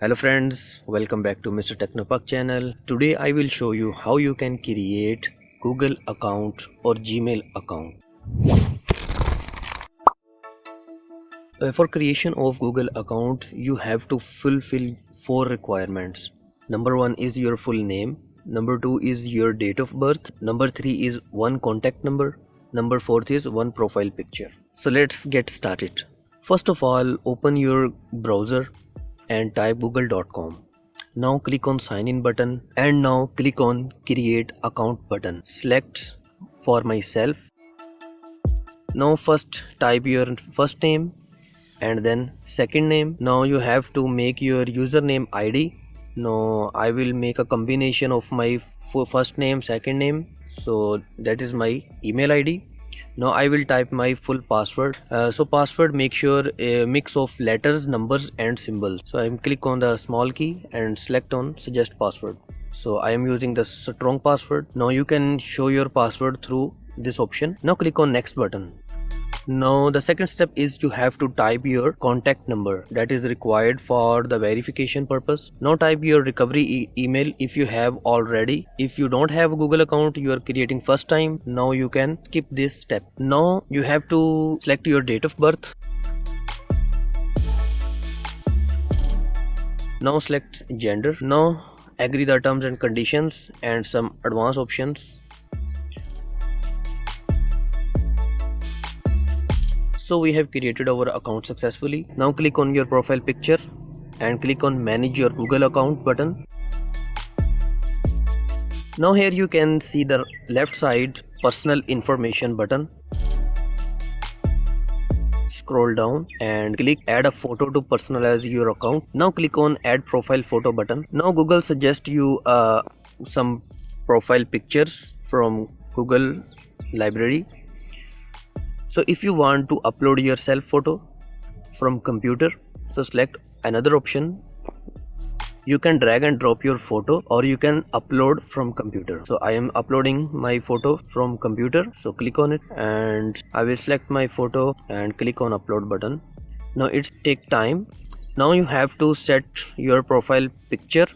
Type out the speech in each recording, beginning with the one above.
Hello friends, welcome back to Mrtechnopak channel. Today I will show you how you can create Google account or Gmail account. For creation of Google account, you have to fulfill 4 requirements. Number 1 is your full name. Number 2 is your date of birth. Number 3 is one contact number. Number 4 is one profile picture. So let's get started. First of all, open your browser and type google.com. Now click on sign in button and now click on create account button. Select for myself. Now first type your first name and then second name. Now you have to make your username ID. Now I will make a combination of my first name, second name, so that is my email ID. Now I will type my full password. So password, make sure a mix of letters, numbers and symbols. So I am click on the small key and select on suggest password. So I am using the strong password. Now you can show your password through this option. Now click on next button. Now the second step is you have to type your contact number that is required for the verification purpose. Now type your recovery email if you have already. If you don't have a Google account, you are creating first time, now you can skip this step. Now you have to select your date of birth. Now select gender. Now agree the terms and conditions and some advanced options. So we have created our account successfully. Now click on your profile picture and click on manage your Google account button. Now here you can see the left side personal information button. Scroll down and click add a photo to personalize your account. Now click on add profile photo button. Now Google suggests you some profile pictures from Google library. So if you want to upload your self photo from computer, so select another option. You can drag and drop your photo or you can upload from computer. So I am uploading my photo from computer, so click on it and I will select my photo and click on upload button. Now it's take time. Now you have to set your profile picture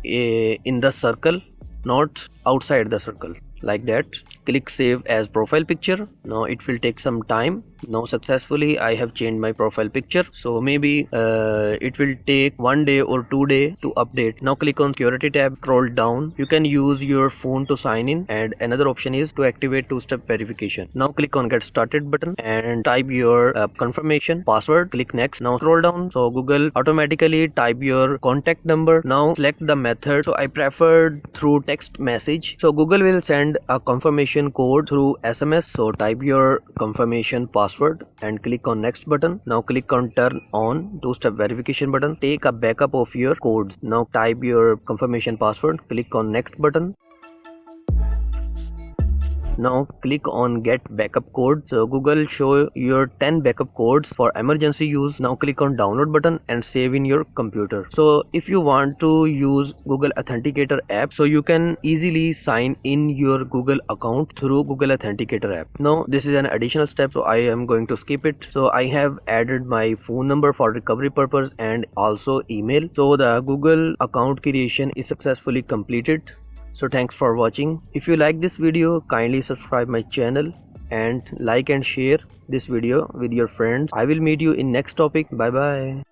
in the circle, not outside the circle, like that. Click save as profile picture. Now it will take some time. Now successfully I have changed my profile picture, so maybe it will take 1 day or 2 days to update. Now click on security tab, scroll down. You can use your phone to sign in and another option is to activate two-step verification. Now click on get started button and type your confirmation password. Click next. Now scroll down, so Google automatically type your contact number. Now select the method, so I preferred through text message, so Google will send a confirmation code through SMS. So type your confirmation password and click on next button. Now click on turn on two-step verification button. Take a backup of your codes. Now type your confirmation password, click on next button. Now click on get backup code. So Google show your 10 backup codes for emergency use. Now click on download button and save in your computer. So if you want to use Google Authenticator app, so you can easily sign in your Google account through Google Authenticator app. Now this is an additional step, so I am going to skip it. So I have added my phone number for recovery purpose and also email. So the Google account creation is successfully completed. So thanks for watching. If you like this video, kindly subscribe my channel and like and share this video with your friends. I will meet you in next topic. Bye bye.